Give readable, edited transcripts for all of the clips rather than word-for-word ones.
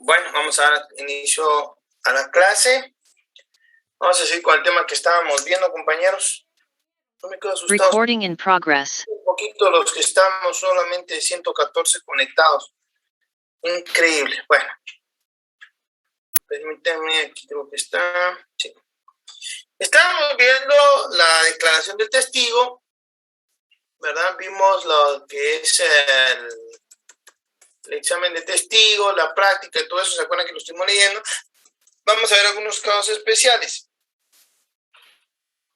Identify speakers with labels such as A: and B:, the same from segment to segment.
A: Bueno, vamos a dar inicio a la clase. Vamos a seguir con el tema que estábamos viendo, compañeros. No me quedo asustado.
B: Recording in progress.
A: Un poquito los que estamos, solamente 114 conectados. Increíble. Bueno, permítanme, aquí creo que está. Sí. Estábamos viendo la declaración del testigo, ¿verdad? Vimos lo que es el examen de testigo, la práctica y todo eso. ¿Se acuerdan que lo estuvimos leyendo? Vamos a ver algunos casos especiales.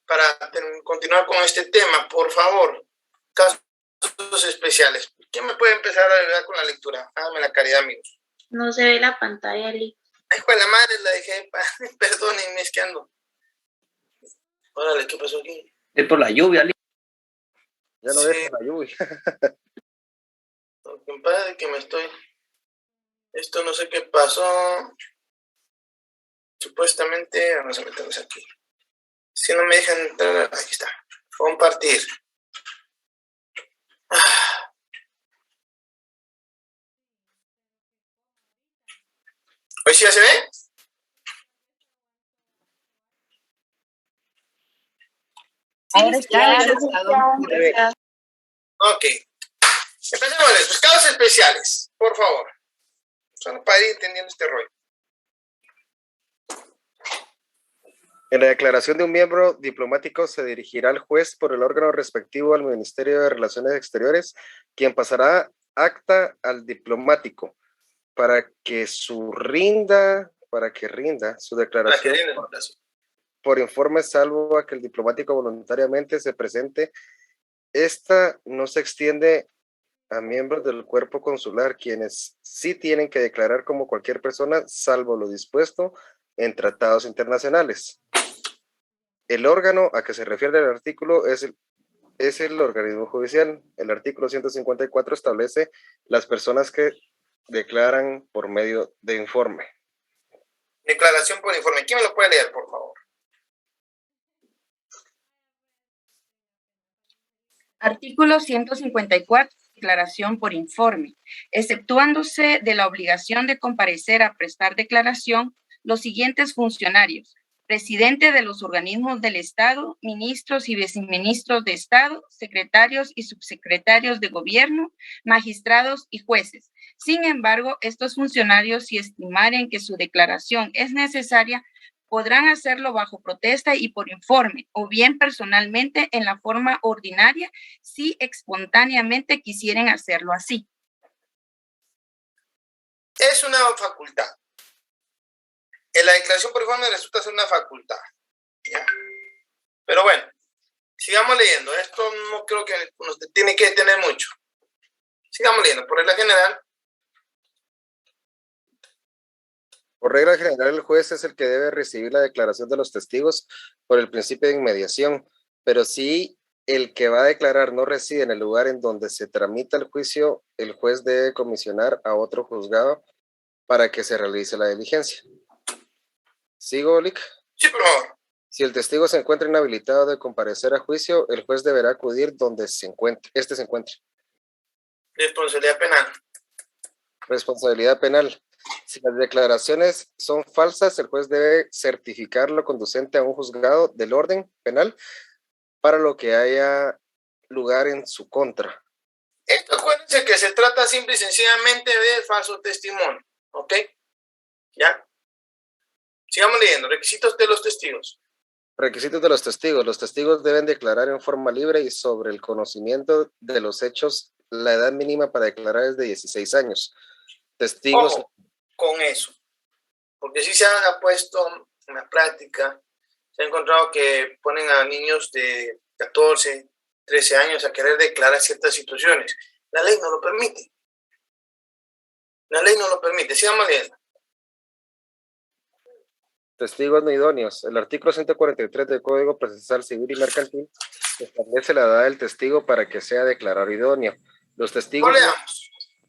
A: Para continuar con este tema, por favor, casos especiales. ¿Quién me puede empezar a ayudar con la lectura? Hágame la caridad, amigos.
C: No se ve la pantalla, Lee.
A: Ay, pues la madre la dejé. Perdónenme, es que ando. Órale, ¿qué pasó aquí?
D: Es por la lluvia, Lee.
E: Ya no
A: Sí.
E: deja la lluvia.
A: Compadre, que me estoy... Esto no sé qué pasó. Supuestamente, vamos a meternos aquí. Si no me dejan entrar, aquí está. Compartir. ¿Hoy sí ya se ve?
B: Ahora está.
A: Ok. Empecemos de los casos especiales, por favor. Solo para ir entendiendo este rollo.
E: En la declaración de un miembro diplomático se dirigirá al juez por el órgano respectivo al Ministerio de Relaciones Exteriores, quien pasará acta al diplomático para que rinda su declaración por informe, salvo a que el diplomático voluntariamente se presente. Esta no se extiende a miembros del cuerpo consular, quienes sí tienen que declarar como cualquier persona, salvo lo dispuesto en tratados internacionales. El órgano a que se refiere el artículo es el organismo judicial. El artículo 154 establece las personas que declaran por medio de informe.
A: Declaración por informe. ¿Quién me lo puede leer, por favor?
F: Artículo 154. Declaración por informe. Exceptuándose de la obligación de comparecer a prestar declaración los siguientes funcionarios: presidente de los organismos del Estado, ministros y viceministros de Estado, secretarios y subsecretarios de gobierno, magistrados y jueces. Sin embargo, estos funcionarios, si estimaren que su declaración es necesaria, podrán hacerlo bajo protesta y por informe, o bien personalmente en la forma ordinaria, si espontáneamente quisieren hacerlo así.
A: Es una facultad. En la declaración por informe resulta ser una facultad. ¿Ya? Pero bueno, sigamos leyendo. Esto no creo que nos tiene que detener mucho. Sigamos leyendo. Por regla general.
E: Por regla general, el juez es el que debe recibir la declaración de los testigos por el principio de inmediación, pero si el que va a declarar no reside en el lugar en donde se tramita el juicio, el juez debe comisionar a otro juzgado para que se realice la diligencia. ¿Sigo, Lick?
A: Sí, por favor.
E: Si el testigo se encuentra inhabilitado de comparecer a juicio, el juez deberá acudir donde se encuentre.
A: Responsabilidad penal.
E: Responsabilidad penal. Si las declaraciones son falsas, el juez debe certificarlo conducente a un juzgado del orden penal para lo que haya lugar en su contra.
A: Esto acuérdense que se trata simple y sencillamente de falso testimonio. ¿Ok? ¿Ya? Sigamos leyendo. Requisitos de los testigos.
E: Requisitos de los testigos. Los testigos deben declarar en forma libre y sobre el conocimiento de los hechos. La edad mínima para declarar es de 16 años. Testigos.
A: Ojo con eso. Porque si se ha puesto en la práctica, se ha encontrado que ponen a niños de 14, 13 años a querer declarar ciertas situaciones. La ley no lo permite. La ley no lo permite. Sigamos leyendo.
E: Testigos no idóneos. El artículo 143 del Código Procesal Civil y Mercantil establece la edad del testigo para que sea declarado idóneo. Los testigos...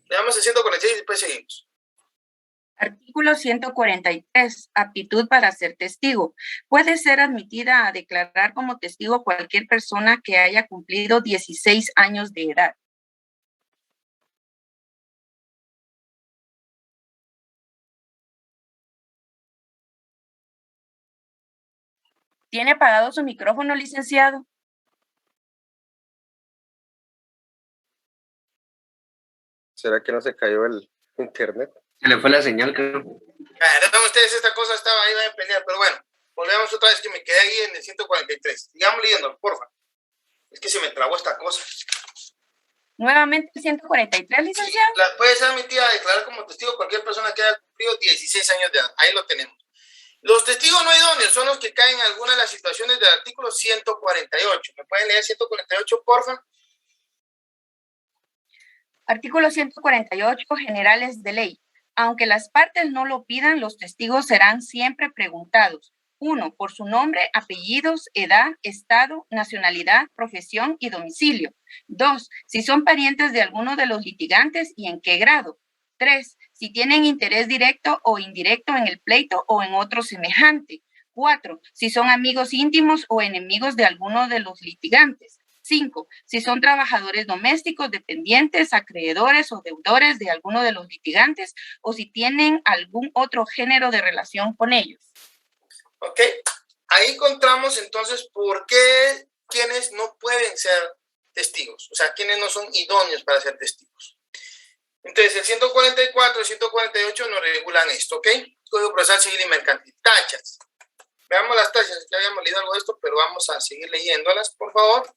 A: Leamos el 146 y después seguimos.
F: Artículo 143. Aptitud para ser testigo. Puede ser admitida a declarar como testigo cualquier persona que haya cumplido 16 años de edad. ¿Tiene apagado su micrófono, licenciado?
E: ¿Será que no se cayó el internet?
D: Se le fue la señal, creo.
A: Vean ustedes, esta cosa estaba ahí, va a pelear, pero bueno, volvemos otra vez que me quedé ahí en el 143. Sigamos leyendo, porfa. Es que se me trabó esta cosa.
F: Nuevamente el 143, licenciado.
A: Puede ser admitida a declarar como testigo cualquier persona que haya cumplido 16 años de edad. Ahí lo tenemos. Los testigos no idóneos son los que caen en alguna de las situaciones del artículo 148. ¿Me pueden leer 148, porfa?
F: Artículo 148, generales de ley. Aunque las partes no lo pidan, los testigos serán siempre preguntados. 1. Por su nombre, apellidos, edad, estado, nacionalidad, profesión y domicilio. 2. Si son parientes de alguno de los litigantes y en qué grado. 3. Si tienen interés directo o indirecto en el pleito o en otro semejante. 4. Si son amigos íntimos o enemigos de alguno de los litigantes. 5. Si son trabajadores domésticos, dependientes, acreedores o deudores de alguno de los litigantes o si tienen algún otro género de relación con ellos.
A: Ok, ahí encontramos entonces por qué quienes no pueden ser testigos, o sea, quienes no son idóneos para ser testigos. Entonces, el 144 y el 148 nos regulan esto, ¿ok? Código Procesal Civil y Mercantil. Tachas. Veamos las tachas, ya habíamos leído algo de esto, pero vamos a seguir leyéndolas, por favor.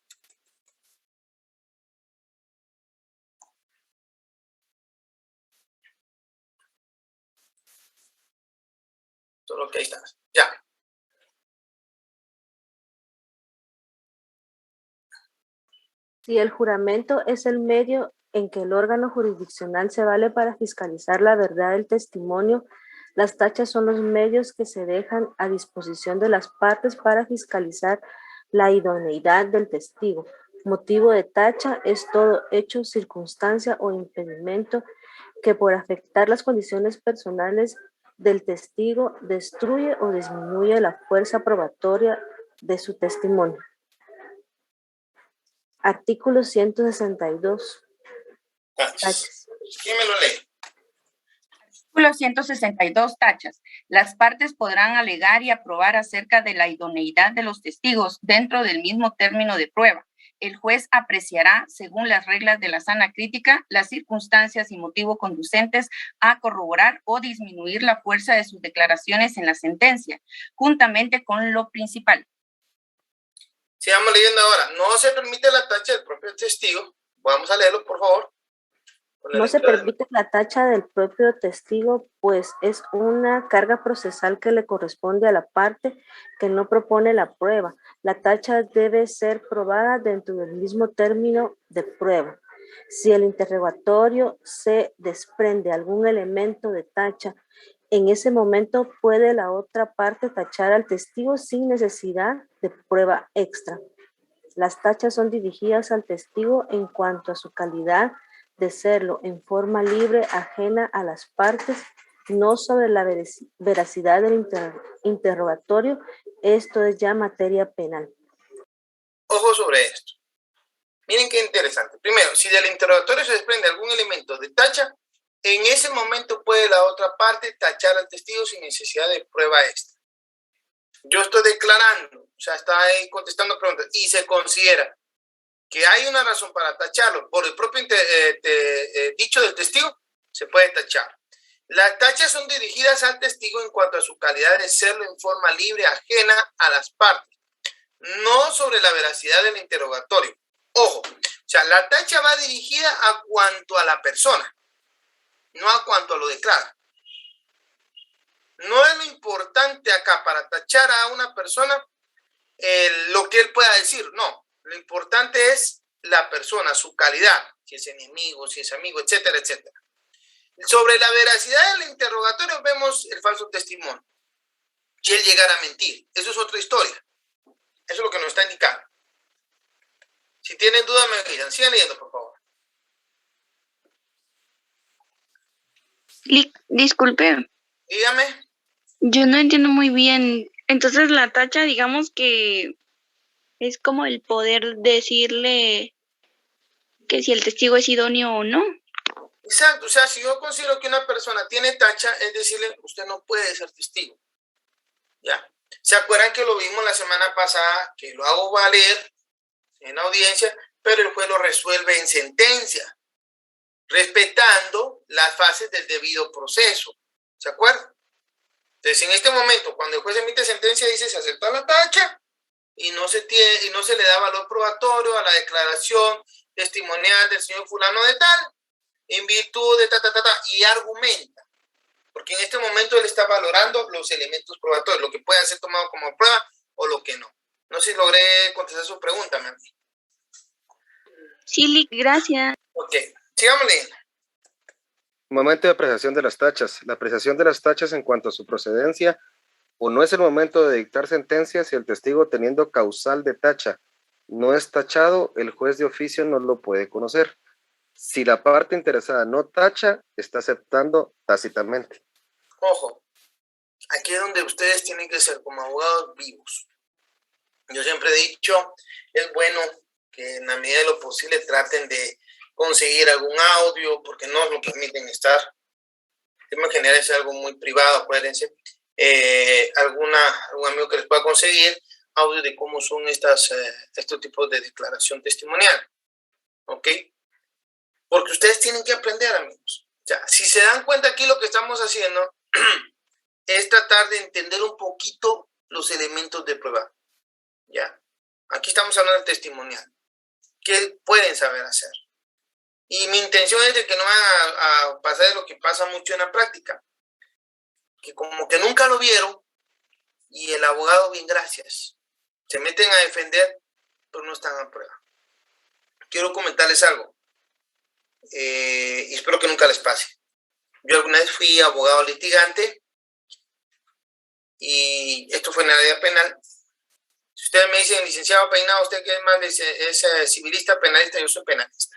A: Solo que ahí está. Ya.
G: Si el juramento es el medio en que el órgano jurisdiccional se vale para fiscalizar la verdad del testimonio, las tachas son los medios que se dejan a disposición de las partes para fiscalizar la idoneidad del testigo. Motivo de tacha es todo hecho, circunstancia o impedimento que por afectar las condiciones personales del testigo destruye o disminuye la fuerza probatoria de su testimonio. Artículo 162. Tachas.
A: ¿Quién me lo lee?
F: Artículo 162, tachas. Las partes podrán alegar y aprobar acerca de la idoneidad de los testigos dentro del mismo término de prueba. El juez apreciará, según las reglas de la sana crítica, las circunstancias y motivos conducentes a corroborar o disminuir la fuerza de sus declaraciones en la sentencia, juntamente con lo principal.
A: Sigamos leyendo ahora. No se permite la tacha del propio testigo. Vamos a leerlo, por favor.
G: No se permite la tacha del propio testigo, pues es una carga procesal que le corresponde a la parte que no propone la prueba. La tacha debe ser probada dentro del mismo término de prueba. Si el interrogatorio se desprende algún elemento de tacha, en ese momento puede la otra parte tachar al testigo sin necesidad de prueba extra. Las tachas son dirigidas al testigo en cuanto a su calidad de serlo en forma libre, ajena a las partes, no sobre la veracidad del interrogatorio. Esto es ya materia penal.
A: Ojo sobre esto. Miren qué interesante. Primero, si del interrogatorio se desprende algún elemento de tacha, en ese momento puede la otra parte tachar al testigo sin necesidad de prueba extra. Yo estoy declarando, o sea, está ahí contestando preguntas, y se considera que hay una razón para tacharlo por el propio dicho del testigo, se puede tachar. Las tachas son dirigidas al testigo en cuanto a su calidad de serlo en forma libre, ajena a las partes, no sobre la veracidad del interrogatorio. Ojo, o sea, la tacha va dirigida a cuanto a la persona, no a cuanto lo declara. No es lo importante acá para tachar a una persona lo que él pueda decir, no. Lo importante es la persona, su calidad, si es enemigo, si es amigo, etcétera, etcétera. Sobre la veracidad del interrogatorio vemos el falso testimonio. Si él llegara a mentir, eso es otra historia. Eso es lo que nos está indicando. Si tienen dudas, me avisan. Sigan leyendo, por favor.
C: Disculpe,
A: Dígame.
C: yo no entiendo muy bien. Entonces la tacha, digamos que es como el poder decirle que si el testigo es idóneo o no.
A: Exacto, o sea, si yo considero que una persona tiene tacha, es decirle, usted no puede ser testigo. ¿Ya? ¿Se acuerdan que lo vimos la semana pasada, que lo hago valer en audiencia, pero el juez lo resuelve en sentencia, respetando las fases del debido proceso? ¿Se acuerdan? Entonces, en este momento, cuando el juez emite sentencia, dice se aceptó la tacha y no se le da valor probatorio a la declaración testimonial del señor fulano de tal, en virtud de y argumenta. Porque en este momento él está valorando los elementos probatorios, lo que puede ser tomado como prueba o lo que no. No sé si logré contestar su pregunta, mi amigo.
C: Sí, Lick, gracias.
A: Ok, sigamos leyendo.
E: Momento de apreciación de las tachas. La apreciación de las tachas en cuanto a su procedencia o no es el momento de dictar sentencia si el testigo teniendo causal de tacha no es tachado, el juez de oficio no lo puede conocer. Si la parte interesada no tacha, está aceptando tácitamente.
A: Ojo, aquí es donde ustedes tienen que ser como abogados vivos. Yo siempre he dicho, es bueno que en la medida de lo posible traten de conseguir algún audio, porque no lo permiten estar. En general es algo muy privado, acuérdense. Algún amigo que les pueda conseguir audio de cómo son estos tipos de declaración testimonial. ¿Ok? Porque ustedes tienen que aprender, amigos. O sea, si se dan cuenta aquí lo que estamos haciendo es tratar de entender un poquito los elementos de prueba. ¿Ya? Aquí estamos hablando del testimonial. ¿Qué pueden saber hacer? Y mi intención es de que no van a pasar de lo que pasa mucho en la práctica. Que como que nunca lo vieron y el abogado, bien, gracias. Se meten a defender, pero no están a prueba. Quiero comentarles algo. Y espero que nunca les pase. Yo alguna vez fui abogado litigante y esto fue en la área penal. Si ustedes me dicen, licenciado Peinado, usted que es más es civilista, penalista, yo soy penalista.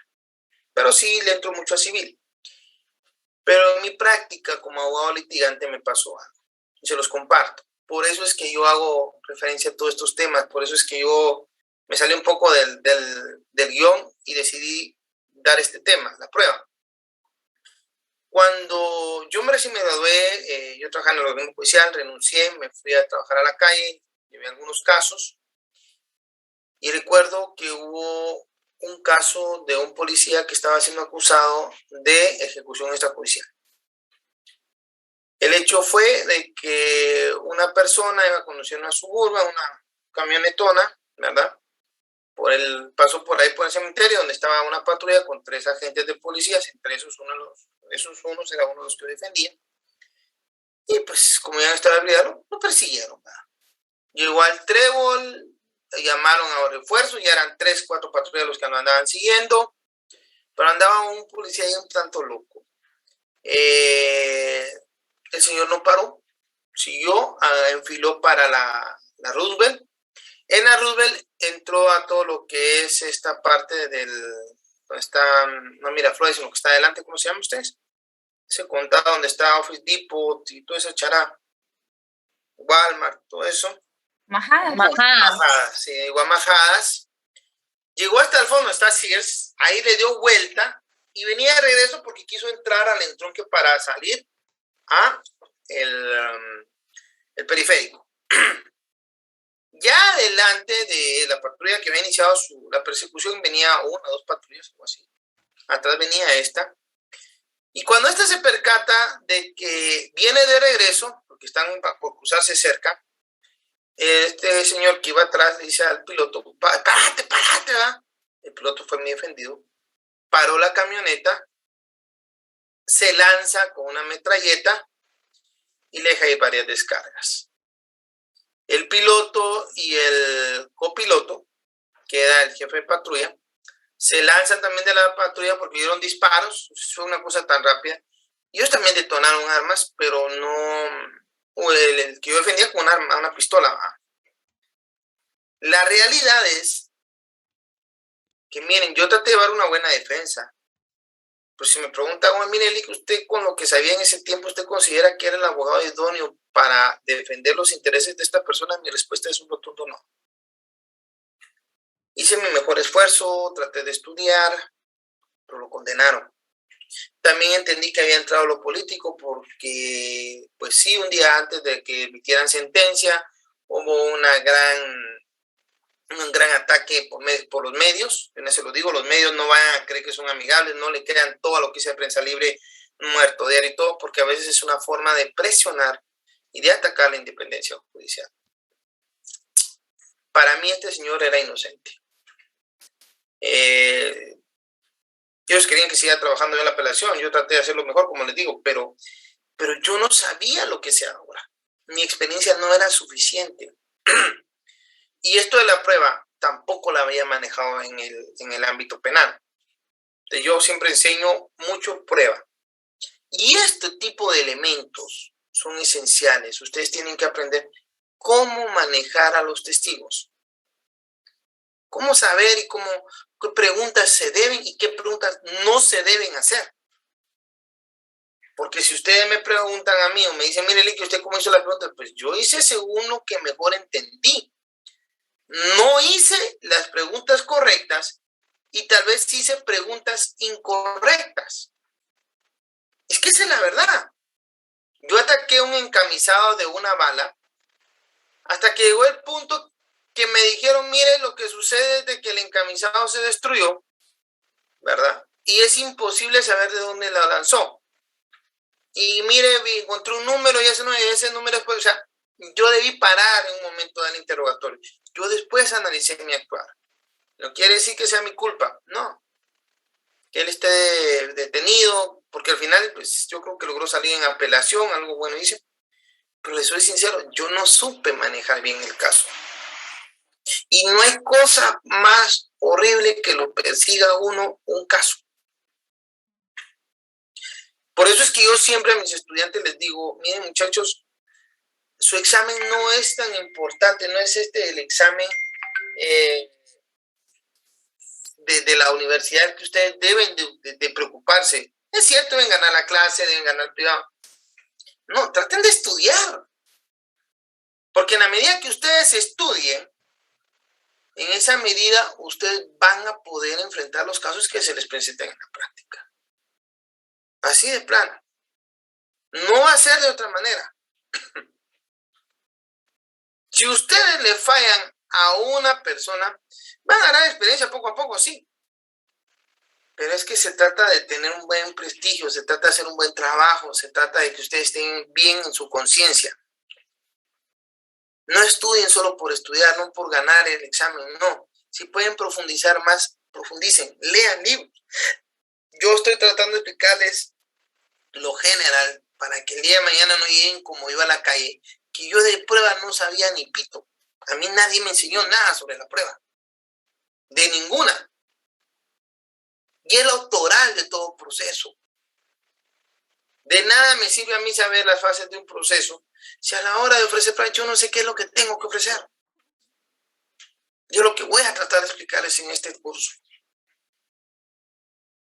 A: Pero sí le entro mucho a civil. Pero en mi práctica como abogado litigante me pasó algo. Y se los comparto. Por eso es que yo hago referencia a todos estos temas. Por eso es que yo me salí un poco del guión y decidí dar este tema, la prueba. Cuando yo recién me gradué, yo trabajaba en el organismo judicial, renuncié, me fui a trabajar a la calle, llevé algunos casos. Y recuerdo que hubo un caso de un policía que estaba siendo acusado de ejecución extrajudicial. El hecho fue de que una persona iba conduciendo una Suburban, una camionetona, ¿verdad? Pasó por ahí por el cementerio donde estaba una patrulla con 3 agentes de policía, entre esos unos era uno de los que defendía. Y pues como ya estaba habilitado, lo persiguieron, ¿verdad? Llegó al trébol, llamaron a refuerzos, ya eran 3, 4 patrullas los que lo andaban siguiendo, pero andaba un policía ahí un tanto loco. El señor no paró, siguió, enfiló para la Roosevelt. En la Roosevelt entró a todo lo que es esta parte donde está, no Miraflores, sino que está adelante, ¿cómo se llama ustedes? Ese condado donde está Office Depot y todo esa chará, Walmart, todo eso. Majadas, sí, Guamajadas. Llegó hasta el fondo, está Sears, ahí le dio vuelta y venía de regreso porque quiso entrar al entronque para salir a el periférico. Ya delante de la patrulla que había iniciado la persecución venía 1 o 2 patrullas, o así. Atrás venía esta. Y cuando esta se percata de que viene de regreso, porque están por cruzarse cerca, este señor que iba atrás le dice al piloto, párate, ¿verdad? El piloto fue muy defendido, paró la camioneta, se lanza con una metralleta y le deja ir varias descargas. El piloto y el copiloto, que era el jefe de patrulla, se lanzan también de la patrulla porque dieron disparos, fue una cosa tan rápida. Ellos también detonaron armas, pero no... El que yo defendía con un arma, una pistola. La realidad es que, miren, yo traté de llevar una buena defensa. Pero si me pregunta, mire, usted con lo que sabía en ese tiempo, ¿usted considera que era el abogado idóneo para defender los intereses de esta persona? Mi respuesta es un rotundo no. Hice mi mejor esfuerzo, traté de estudiar, pero lo condenaron. También entendí que había entrado lo político porque, pues sí, un día antes de que emitieran sentencia, hubo un gran ataque por los medios. Yo no se lo digo, los medios no van a creer que son amigables, no le crean todo a lo que dice Prensa Libre, Muerto Diario y todo, porque a veces es una forma de presionar y de atacar la independencia judicial. Para mí este señor era inocente. Ellos querían que siga trabajando en la apelación, yo traté de hacerlo mejor, como les digo, pero yo no sabía lo que sé ahora. Mi experiencia no era suficiente. Y esto de la prueba tampoco la había manejado en el ámbito penal. Yo siempre enseño mucho prueba. Y este tipo de elementos son esenciales. Ustedes tienen que aprender cómo manejar a los testigos. Cómo saber y qué preguntas se deben y qué preguntas no se deben hacer. Porque si ustedes me preguntan a mí o me dicen, mire, Licky, ¿usted cómo hizo la pregunta? Pues yo hice según lo que mejor entendí. No hice las preguntas correctas y tal vez hice preguntas incorrectas. Es que esa es la verdad. Yo ataqué a un encamisado de una bala hasta que llegó el punto que me dijeron, mire, lo que sucede es de que el encamisado se destruyó, ¿verdad? Y es imposible saber de dónde la lanzó. Y mire, encontré un número y ese número después, o sea, yo debí parar en un momento del interrogatorio. Yo después analicé mi actuar. No quiere decir que sea mi culpa, no. Que él esté detenido, porque al final, pues yo creo que logró salir en apelación, algo bueno dice. Pero les soy sincero, yo no supe manejar bien el caso. Y no hay cosa más horrible que lo persiga uno un caso. Por eso es que yo siempre a mis estudiantes les digo, miren muchachos, su examen no es tan importante, no es el examen de la universidad que ustedes deben de preocuparse. Es cierto, deben ganar la clase, deben ganar el privado. No, traten de estudiar. Porque en la medida que ustedes estudien, en esa medida ustedes van a poder enfrentar los casos que se les presentan en la práctica. Así de plano. No va a ser de otra manera. Si ustedes le fallan a una persona, van a ganar experiencia poco a poco, sí. Pero es que se trata de tener un buen prestigio, se trata de hacer un buen trabajo, se trata de que ustedes estén bien en su conciencia. No estudien solo por estudiar, no por ganar el examen, no. Si pueden profundizar más, profundicen, lean libros. Yo estoy tratando de explicarles lo general para que el día de mañana no lleguen como iba a la calle, que yo de prueba no sabía ni pito. A mí nadie me enseñó nada sobre la prueba. De ninguna. Y el autoral de todo proceso. De nada me sirve a mí saber las fases de un proceso si a la hora de ofrecer pruebas yo no sé qué es lo que tengo que ofrecer. Yo lo que voy a tratar de explicarles en este curso.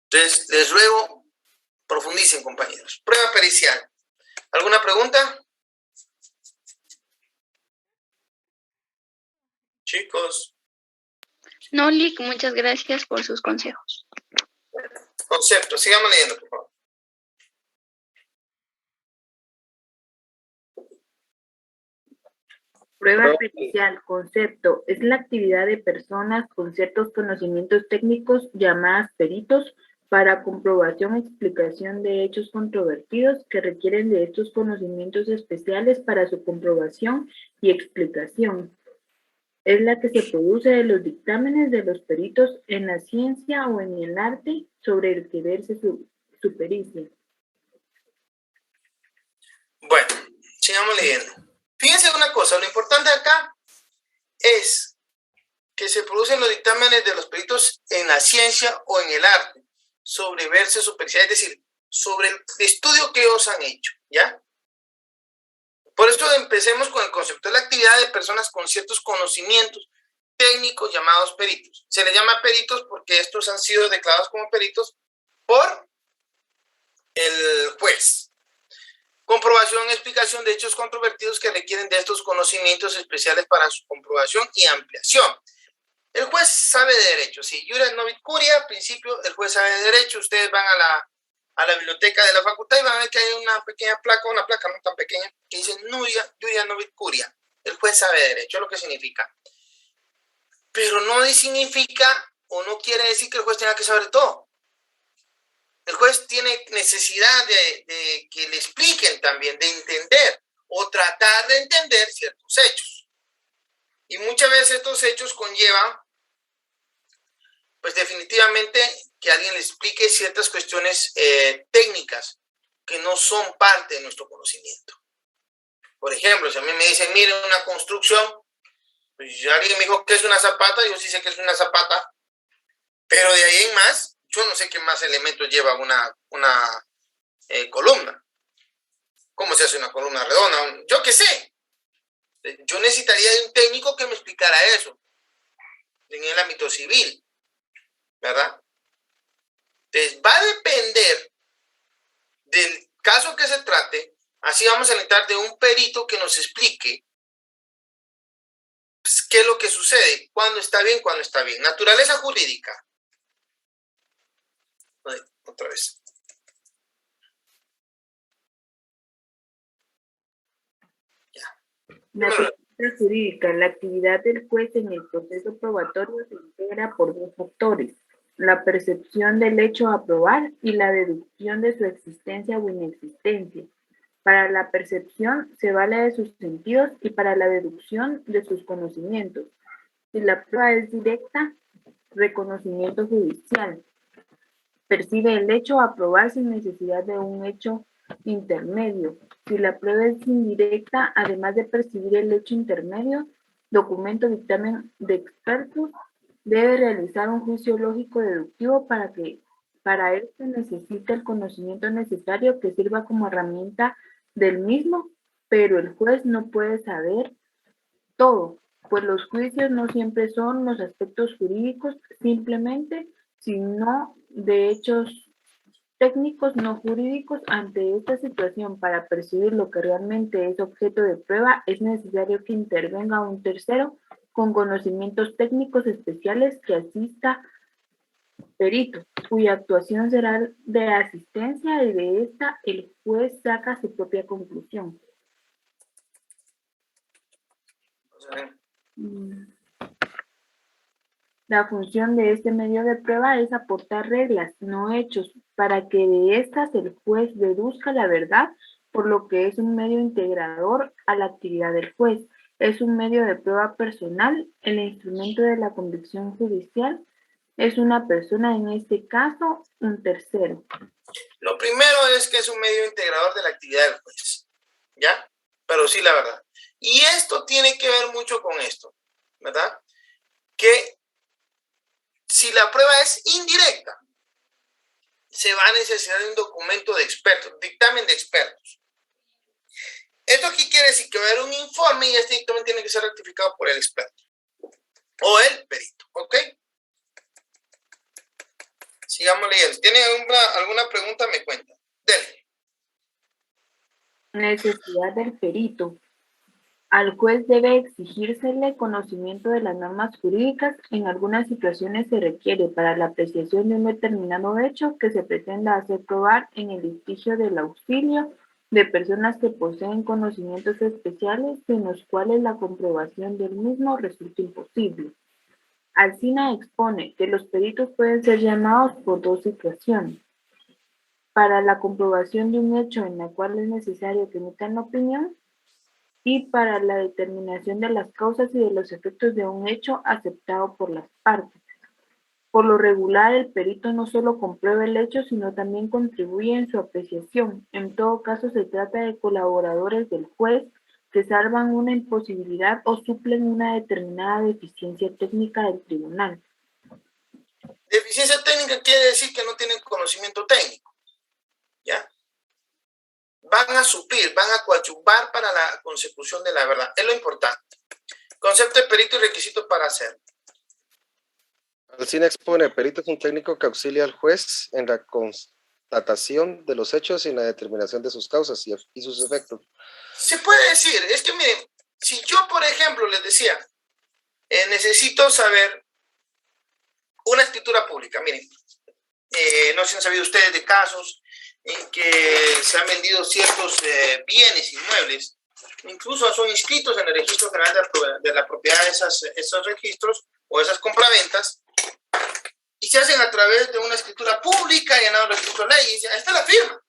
A: Entonces, les ruego, profundicen, compañeros. Prueba pericial. ¿Alguna pregunta? Chicos.
C: No, Lick, muchas gracias por sus consejos.
A: Concepto, sigamos leyendo, por favor.
D: Prueba pericial, concepto, es la actividad de personas con ciertos conocimientos técnicos llamadas peritos para comprobación o explicación de hechos controvertidos que requieren de estos conocimientos especiales para su comprobación y explicación. Es la que se produce de los dictámenes de los peritos en la ciencia o en el arte sobre el que verse su pericia.
A: Bueno, sigamos leyendo. Fíjense una cosa, lo importante acá es que se producen los dictámenes de los peritos en la ciencia o en el arte sobre verse su pericia, es decir, sobre el estudio que ellos han hecho, ¿ya? Por eso empecemos con el concepto de la actividad de personas con ciertos conocimientos técnicos llamados peritos. Se les llama peritos porque estos han sido declarados como peritos por el juez. Comprobación y explicación de hechos controvertidos que requieren de estos conocimientos especiales para su comprobación y ampliación. El juez sabe de derecho. Si Iuria Novit Curia, principio, el juez sabe de derecho. Ustedes van a la biblioteca de la facultad y van a ver que hay una pequeña placa, una placa no tan pequeña, que dice Iuria Novit Curia. El el juez sabe derecho, es lo que significa. Pero no significa o no quiere decir que el juez tenga que saber todo. El juez tiene necesidad de que le expliquen también, de entender o tratar de entender ciertos hechos. Y muchas veces estos hechos conllevan, pues definitivamente, que alguien le explique ciertas cuestiones técnicas que no son parte de nuestro conocimiento. Por ejemplo, si a mí me dicen, mire, una construcción, pues si alguien me dijo que es una zapata, yo sí sé que es una zapata, pero de ahí en más, yo no sé qué más elementos lleva una columna. ¿Cómo se hace una columna redonda? Yo qué sé. Yo necesitaría de un técnico que me explicara eso en el ámbito civil, ¿verdad? Entonces, va a depender del caso que se trate. Así vamos a necesitar de un perito que nos explique pues, qué es lo que sucede, cuándo está bien, cuándo está bien. Naturaleza jurídica. Otra vez.
D: Naturaleza jurídica. La actividad del juez en el proceso probatorio se integra por dos factores: la percepción del hecho a probar y la deducción de su existencia o inexistencia. Para la percepción se vale de sus sentidos y para la deducción de sus conocimientos. Si la prueba es directa, reconocimiento judicial. Percibe el hecho a probar sin necesidad de un hecho intermedio. Si la prueba es indirecta, además de percibir el hecho intermedio, documento dictamen de expertos, debe realizar un juicio lógico deductivo para esto necesita el conocimiento necesario que sirva como herramienta del mismo, pero el juez no puede saber todo, pues los juicios no siempre son los aspectos jurídicos simplemente, sino de hechos técnicos no jurídicos. Ante esta situación, para percibir lo que realmente es objeto de prueba, es necesario que intervenga un tercero con conocimientos técnicos especiales que asista perito, cuya actuación será de asistencia y de esta el juez saca su propia conclusión. La función de este medio de prueba es aportar reglas, no hechos, para que de estas el juez deduzca la verdad, por lo que es un medio integrador a la actividad del juez. Es un medio de prueba personal. El instrumento de la convicción judicial es una persona, en este caso, un tercero.
A: Lo primero es que es un medio integrador de la actividad del juez, ¿ya? Pero sí, la verdad. Y esto tiene que ver mucho con esto, ¿verdad? Que si la prueba es indirecta, se va a necesitar de un documento de expertos, dictamen de expertos. ¿Esto qué quiere decir? Que va a haber un informe y este dictamen tiene que ser ratificado por el experto o el perito, ¿ok? Sigamos leyendo. Si tienen alguna pregunta, me cuentan. Dele.
D: Necesidad del perito. Al juez debe exigírsele conocimiento de las normas jurídicas. En algunas situaciones se requiere para la apreciación de un determinado hecho que se pretenda hacer probar en el litigio del auxilio de personas que poseen conocimientos especiales en los cuales la comprobación del mismo resulta imposible. Alsina expone que los peritos pueden ser llamados por dos situaciones: para la comprobación de un hecho en la cual es necesario que emitan opinión y para la determinación de las causas y de los efectos de un hecho aceptado por las partes. Por lo regular, el perito no solo comprueba el hecho, sino también contribuye en su apreciación. En todo caso, se trata de colaboradores del juez que salvan una imposibilidad o suplen una determinada deficiencia técnica del tribunal.
A: Deficiencia técnica quiere decir que no tienen conocimiento técnico, ¿ya? Van a suplir, van a coadyuvar para la consecución de la verdad. Es lo importante. Concepto de perito y requisitos para hacerlo.
E: Alsina expone: perito es un técnico que auxilia al juez en la constatación de los hechos y en la determinación de sus causas y sus efectos.
A: Se puede decir, es que miren, si yo, por ejemplo, les decía, necesito saber una escritura pública, miren, no sé si han sabido ustedes de casos en que se han vendido ciertos bienes inmuebles incluso son inscritos en el registro general de la propiedad de esos registros o esas compraventas, y se hacen a través de una escritura pública llenado el registro de ley, y dice, ahí está la firma,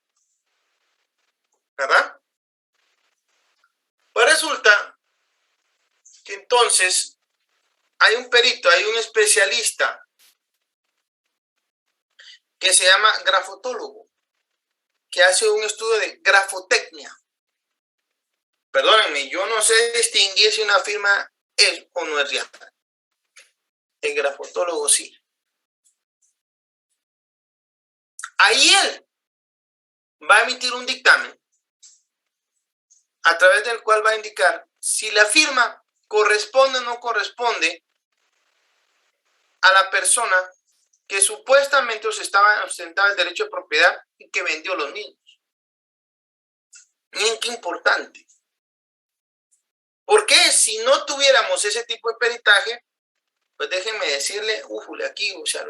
A: ¿verdad? Pues resulta que entonces hay un perito, hay un especialista que se llama grafotólogo, que hace un estudio de grafotecnia. Perdónenme, yo no sé distinguir si una firma es o no es real. El grafotólogo sí. Ahí él va a emitir un dictamen a través del cual va a indicar si la firma corresponde o no corresponde a la persona que supuestamente ostentaba el derecho de propiedad y que vendió los mismos. Miren qué importante. Porque si no tuviéramos ese tipo de peritaje, pues déjenme decirle, aquí se ha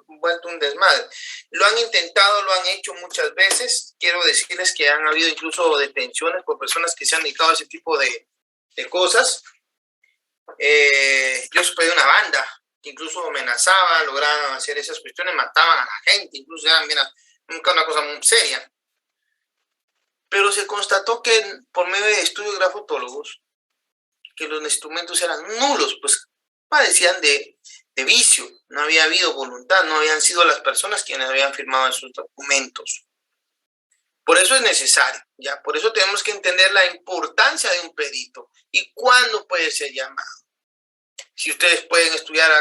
A: vuelto un desmadre. Lo han intentado, lo han hecho muchas veces. Quiero decirles que han habido incluso detenciones por personas que se han dedicado a ese tipo de cosas. Yo supe de una banda que incluso amenazaba, lograban hacer esas cuestiones, mataban a la gente, incluso eran, mira, nunca una cosa muy seria. Pero se constató que por medio de estudios grafotólogos, que los instrumentos eran nulos, pues padecían de vicio, no había habido voluntad, no habían sido las personas quienes habían firmado esos documentos. Por eso es necesario, ya, por eso tenemos que entender la importancia de un perito y cuándo puede ser llamado. Si ustedes pueden estudiar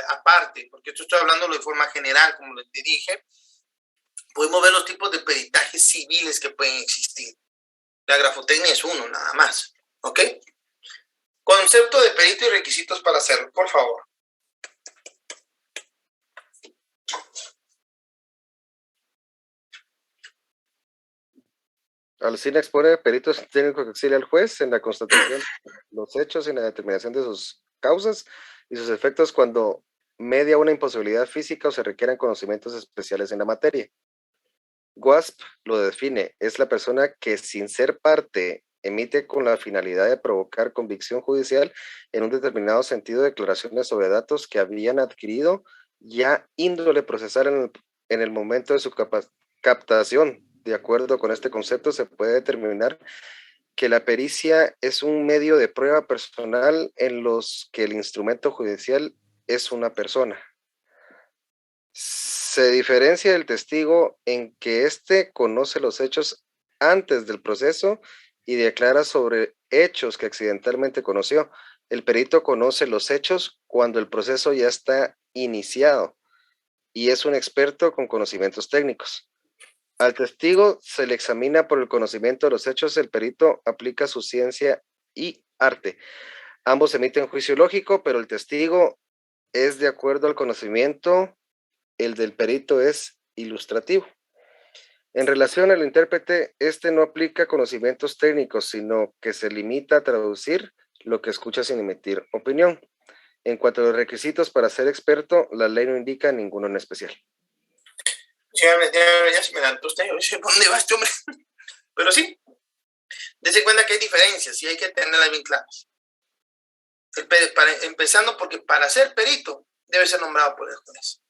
A: aparte, porque esto estoy hablando de forma general, como les dije, podemos ver los tipos de peritajes civiles que pueden existir. La grafotecnia es uno, nada más, ¿ok? Concepto de perito y requisitos para hacerlo, por favor.
E: Alcina expone peritos técnicos que auxilia al juez en la constatación de los hechos y en la determinación de sus causas y sus efectos cuando media una imposibilidad física o se requieran conocimientos especiales en la materia. WASP lo define, es la persona que sin ser parte emite con la finalidad de provocar convicción judicial en un determinado sentido declaraciones sobre datos que habían adquirido ya índole procesal en el momento de su captación. De acuerdo con este concepto, se puede determinar que la pericia es un medio de prueba personal en los que el instrumento judicial es una persona. Se diferencia del testigo en que éste conoce los hechos antes del proceso y declara sobre hechos que accidentalmente conoció. El perito conoce los hechos cuando el proceso ya está iniciado y es un experto con conocimientos técnicos. Al testigo se le examina por el conocimiento de los hechos, el perito aplica su ciencia y arte. Ambos emiten juicio lógico, pero el testigo es de acuerdo al conocimiento, el del perito es ilustrativo. En relación al intérprete, este no aplica conocimientos técnicos, sino que se limita a traducir lo que escucha sin emitir opinión. En cuanto a los requisitos para ser experto, la ley no indica ninguno en especial.
A: Ya se me adelantó usted, yo dije, ¿dónde va este hombre? Pero sí, dense cuenta que hay diferencias y hay que tenerlas bien claras. Empezando porque para ser perito debe ser nombrado por el juez.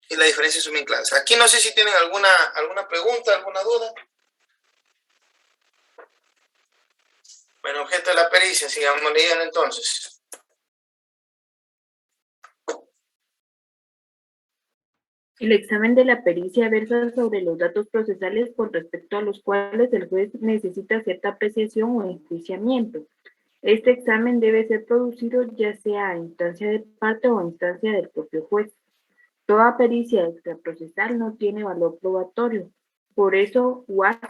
A: Y las diferencias son bien claras. Aquí no sé si tienen alguna pregunta, alguna duda. Bueno, objeto de la pericia, sigamos leyendo entonces.
D: El examen de la pericia versa sobre los datos procesales con respecto a los cuales el juez necesita cierta apreciación o enjuiciamiento. Este examen debe ser producido ya sea a instancia de parte o a instancia del propio juez. Toda pericia extraprocesal no tiene valor probatorio. Por eso, WASP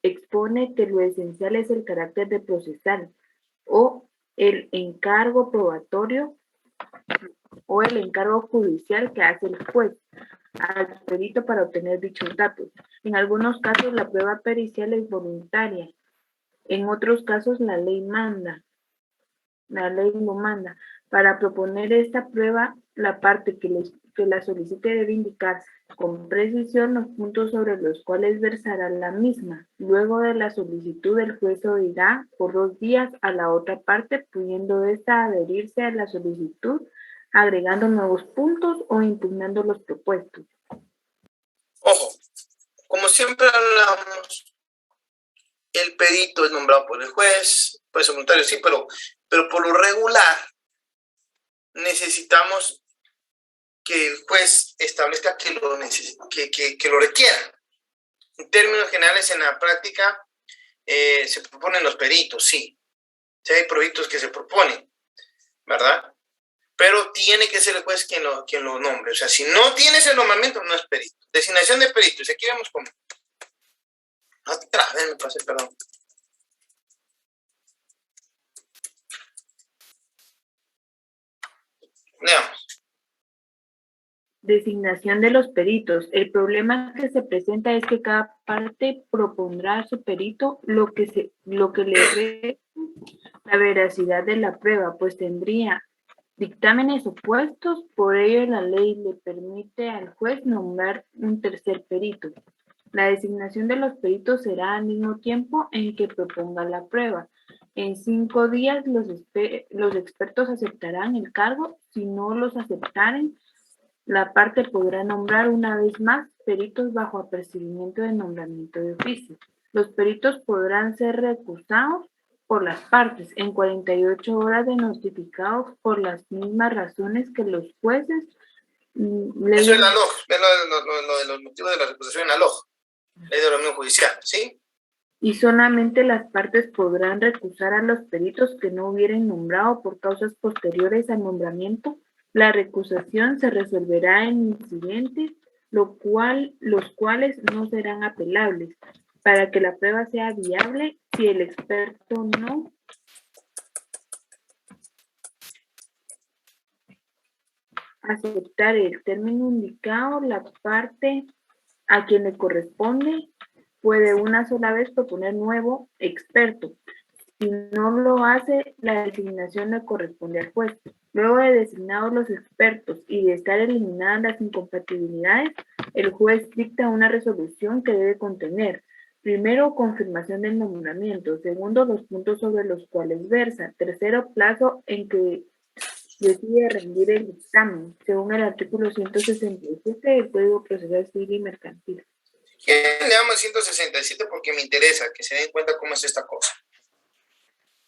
D: expone que lo esencial es el carácter de procesal o el encargo probatorio o el encargo judicial que hace el juez al perito para obtener dichos datos. En algunos casos la prueba pericial es voluntaria. En otros casos la ley lo manda. Para proponer esta prueba, la parte que la solicite debe indicar con precisión los puntos sobre los cuales versará la misma. Luego de la solicitud, el juez oirá por 2 días a la otra parte, pudiendo ésta adherirse a la solicitud, agregando nuevos puntos o impugnando los propuestos.
A: Ojo, como siempre hablamos, el perito es nombrado por el juez, puede ser voluntario, sí, pero por lo regular necesitamos que el juez establezca que lo requiera. En términos generales, en la práctica se proponen los peritos, sí. Sí hay peritos que se proponen, ¿verdad? Pero tiene que ser el juez quien lo nombre. O sea, si no tienes el nombramiento, no es perito. Designación de peritos. Aquí vemos cómo. Otra vez me pasé, perdón. Veamos.
D: Designación de los peritos. El problema que se presenta es que cada parte propondrá a su perito lo que le dé la veracidad de la prueba, pues tendría dictámenes opuestos. Por ello, la ley le permite al juez nombrar un tercer perito. La designación de los peritos será al mismo tiempo en que proponga la prueba. En 5 días los expertos aceptarán el cargo. Si no los aceptaren, la parte podrá nombrar una vez más peritos bajo apercibimiento de nombramiento de oficio. Los peritos podrán ser recusados por las partes en 48 horas de notificados por las mismas razones que los jueces.
A: Eso es la LOG, es lo de los motivos de la recusación en la LOG, ley de ordenamiento judicial, ¿sí?
D: Y solamente las partes podrán recusar a los peritos que no hubieran nombrado por causas posteriores al nombramiento. La recusación se resolverá en incidentes, los cuales no serán apelables. Para que la prueba sea viable, si el experto no aceptar el término indicado, la parte a quien le corresponde puede una sola vez proponer nuevo experto. Si no lo hace, la designación le corresponde al juez. Luego de designados los expertos y de estar eliminadas las incompatibilidades, el juez dicta una resolución que debe contener: primero, confirmación del nombramiento; segundo, los puntos sobre los cuales versa; tercero, plazo en que decide rendir el dictamen, según el artículo 167 del Código Procesal Civil y Mercantil.
A: Le llamo el 167 porque me interesa que se den cuenta cómo es esta cosa.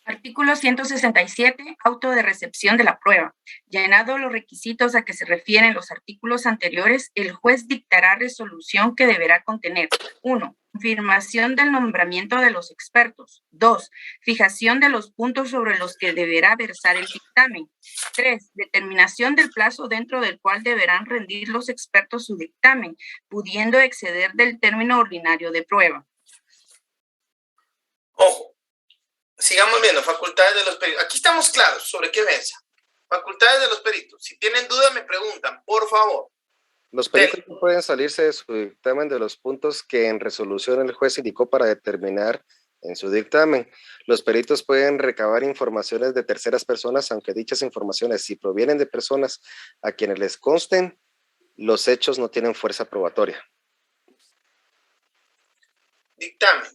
F: Artículo 167, auto de recepción de la prueba. Llenado los requisitos a que se refieren los artículos anteriores, el juez dictará resolución que deberá contener: 1. Confirmación del nombramiento de los expertos. 2. Fijación de los puntos sobre los que deberá versar el dictamen. 3. Determinación del plazo dentro del cual deberán rendir los expertos su dictamen, pudiendo exceder del término ordinario de prueba.
A: Ojo. Sigamos viendo, facultades de los peritos. Aquí estamos claros sobre qué versa. Facultades de los peritos. Si tienen dudas, me preguntan, por favor.
E: Los peritos no pueden salirse de su dictamen de los puntos que en resolución el juez indicó para determinar en su dictamen. Los peritos pueden recabar informaciones de terceras personas, aunque dichas informaciones, si provienen de personas a quienes les consten, los hechos no tienen fuerza probatoria.
A: Dictamen.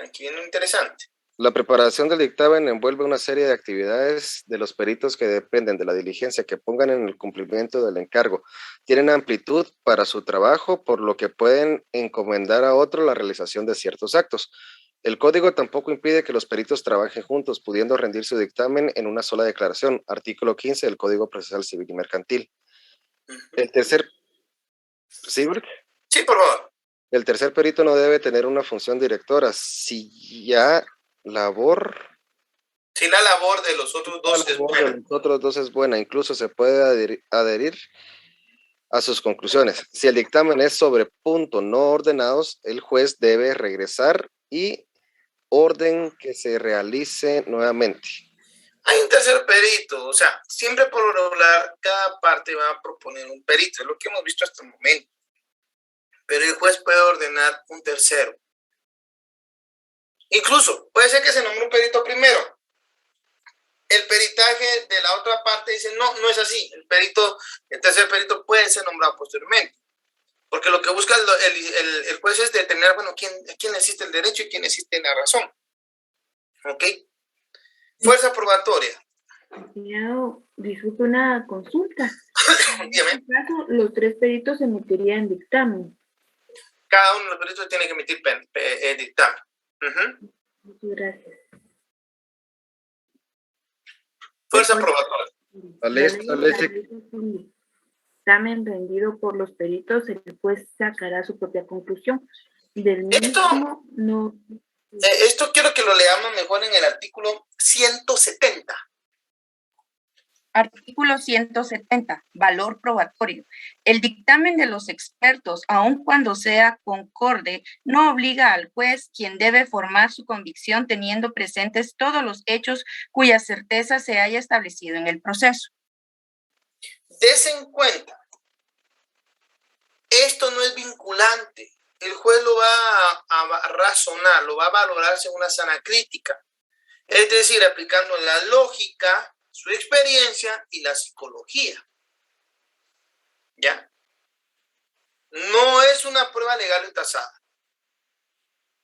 A: Aquí viene lo interesante.
E: La preparación del dictamen envuelve una serie de actividades de los peritos que dependen de la diligencia que pongan en el cumplimiento del encargo. Tienen amplitud para su trabajo, por lo que pueden encomendar a otro la realización de ciertos actos. El código tampoco impide que los peritos trabajen juntos, pudiendo rendir su dictamen en una sola declaración. Artículo 15 del Código Procesal Civil y Mercantil. El tercer... ¿Sí, Burke?
A: Sí, por favor.
E: El tercer perito no debe tener una función directora. Si la labor
A: de los otros dos es buena.
E: De los otros dos es buena, incluso se puede adherir a sus conclusiones. Si el dictamen es sobre puntos no ordenados, el juez debe regresar y orden que se realice nuevamente.
A: Hay un tercer perito, o sea, siempre por lo regular, cada parte va a proponer un perito, es lo que hemos visto hasta el momento. Pero el juez puede ordenar un tercero. Incluso, puede ser que se nombre un perito primero. El peritaje de la otra parte dice, no es así. El tercer perito puede ser nombrado posteriormente. Porque lo que busca el juez es determinar, bueno, a quién existe el derecho y quién existe la razón. ¿Ok? Fuerza probatoria.
D: Licenciado, disculpe una consulta.
A: Dígame.
D: En este caso, los 3 peritos emitirían dictamen.
A: Cada uno de los peritos tiene que emitir dictamen.
D: Muchas gracias.
A: Fuerza probatoria.
D: El dictamen rendido por los peritos, el juez sacará su propia conclusión. Del mismo no.
A: Esto quiero que lo leamos mejor en el artículo 170.
F: Artículo 170. Valor probatorio. El dictamen de los expertos, aun cuando sea concorde, no obliga al juez, quien debe formar su convicción teniendo presentes todos los hechos cuya certeza se haya establecido en el proceso.
A: Des en cuenta, esto no es vinculante. El juez lo va a razonar, lo va a valorar según una sana crítica. Es decir, aplicando la lógica, su experiencia y la psicología. ¿Ya? No es una prueba legal y tasada.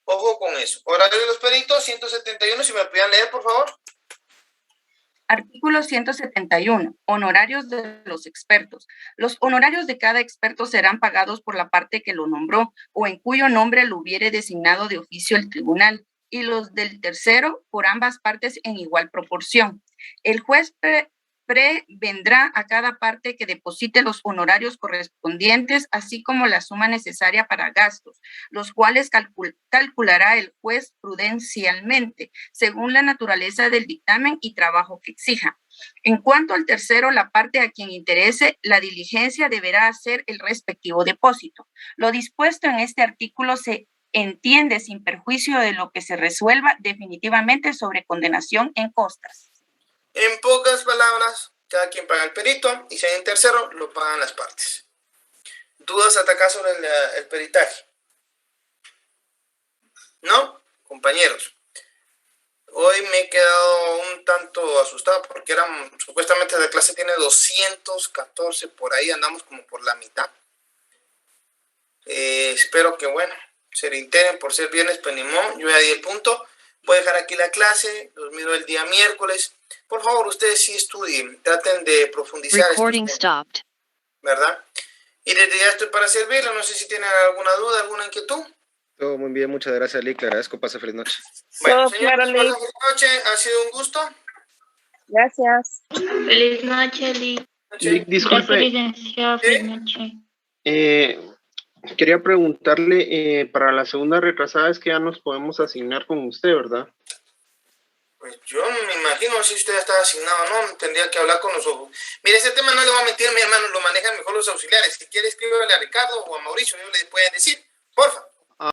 A: Ojo con eso. Horario de los peritos, 171, si me pudieran leer, por favor.
F: Artículo 171. Honorarios de los expertos. Los honorarios de cada experto serán pagados por la parte que lo nombró o en cuyo nombre lo hubiere designado de oficio el tribunal, y los del tercero por ambas partes en igual proporción. El juez prevendrá a cada parte que deposite los honorarios correspondientes, así como la suma necesaria para gastos, los cuales calculará el juez prudencialmente, según la naturaleza del dictamen y trabajo que exija. En cuanto al tercero, la parte a quien interese la diligencia deberá hacer el respectivo depósito. Lo dispuesto en este artículo se entiende sin perjuicio de lo que se resuelva definitivamente sobre condenación en costas.
A: En pocas palabras, cada quien paga el perito y si hay un tercero, lo pagan las partes. ¿Dudas hasta acá sobre el peritaje? ¿No? Compañeros, hoy me he quedado un tanto asustado porque supuestamente la clase tiene 214, por ahí andamos como por la mitad. Espero que, bueno, se le integren por ser viernes, pues ni modo, yo ya di el punto. Voy a dejar aquí la clase, los miro el día miércoles. Por favor, ustedes sí estudien, traten de profundizar.
B: Recording stopped.
A: ¿Verdad? Y desde ya estoy para servirle, no sé si tienen alguna duda, alguna inquietud.
E: Todo muy bien, muchas gracias, Lick, le agradezco, pase feliz noche.
A: Bueno, señores, feliz noche, ha sido un gusto.
H: Gracias.
C: Feliz noche, Lick.
I: Lick, disculpe.
C: Licenciado, feliz noche.
I: Quería preguntarle, para la segunda retrasada es que ya nos podemos asignar con usted, ¿verdad?
A: Pues yo me imagino si usted está asignado, ¿no? Tendría que hablar con los ojos. Mire, ese tema no le voy a mentir, mi hermano, lo manejan mejor los auxiliares. Si quiere, escríbale a Ricardo o a Mauricio, ellos le pueden decir, porfa.